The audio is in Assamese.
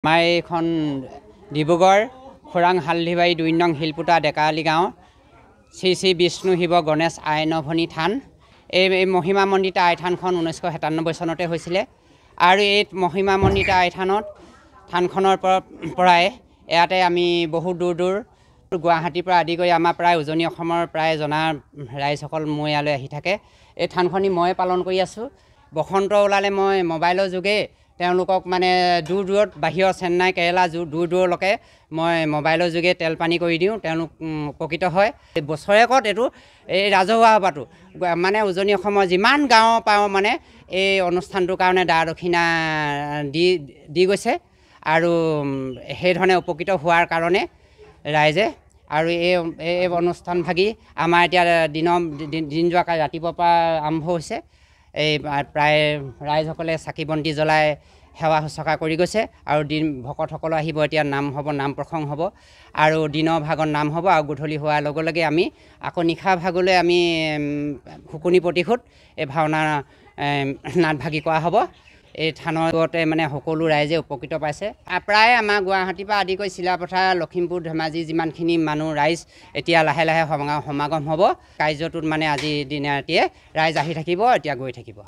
আমাৰ এইখন ডিব্ৰুগড় খোৰাং হালধিবাৰী ২ নং শিলপুটা ডেকাআলি গাঁও শ্ৰী শ্ৰী বিষ্ণু শিৱ গণেশ আইনভনী থান। এই মহিমা মণ্ডিত আই থানখন 1997 চনতে হৈছিলে আৰু এই মহিমা মণ্ডিত আই থানখনৰ পৰাই ইয়াতে আমি বহুত দূৰ গুৱাহাটীৰ পৰা আদি কৰি আমাৰ প্ৰায় উজনি অসমৰ প্ৰায় জনা ৰাইজসকল মোৰ ইয়ালৈ আহি থাকে। এই থানখনি মই পালন কৰি আছোঁ। বসন্ত ওলালে মই মোবাইলৰ যোগে তেওঁলোকক মানে দূৰত বাহিৰৰ চেন্নাই কেৰেলা দূৰলৈকে মই মোবাইলৰ যোগে তেল পানী কৰি দিওঁ, তেওঁলোক উপকৃত হয়। বছৰেকত এইটো এই ৰাজহুৱা সভাটো মানে উজনি অসমৰ যিমান গাঁও পাওঁ মানে এই অনুষ্ঠানটোৰ কাৰণে দা দক্ষিণা দি গৈছে আৰু সেইধৰণে উপকৃত হোৱাৰ কাৰণে ৰাইজে আৰু এই অনুষ্ঠানভাগি আমাৰ এতিয়া দিন যোৱা ৰাতিপুৱাৰ পৰা আৰম্ভ হৈছে। এই প্ৰায় ৰাইজসকলে চাকি বন্তি জ্বলাই সেৱা শুশ্ৰূষা কৰি গৈছে আৰু ভকতসকল আহিব। এতিয়া নাম হ'ব, নাম প্ৰসংগ হ'ব আৰু দিনৰ ভাগত নাম হ'ব আৰু গধূলি হোৱাৰ লগে লগে আমি আকৌ নিশা ভাগলৈ আমি শুকুনি প্ৰতিশোধ এই ভাওনা নাটভাগি কৰা হ'ব। এই থানতে মানে সকলো ৰাইজে উপকৃত পাইছে। প্ৰায় আমাৰ গুৱাহাটীৰ পৰা আদি কৰি চিলাপথাৰ, লখিমপুৰ, ধেমাজি যিমানখিনি মানুহ ৰাইজ এতিয়া লাহে লাহে সমাগম হ'ব। কাৰ্যটোত মানে আজি দিনে ৰাতিয়ে ৰাইজ আহি থাকিব, এতিয়া গৈ থাকিব।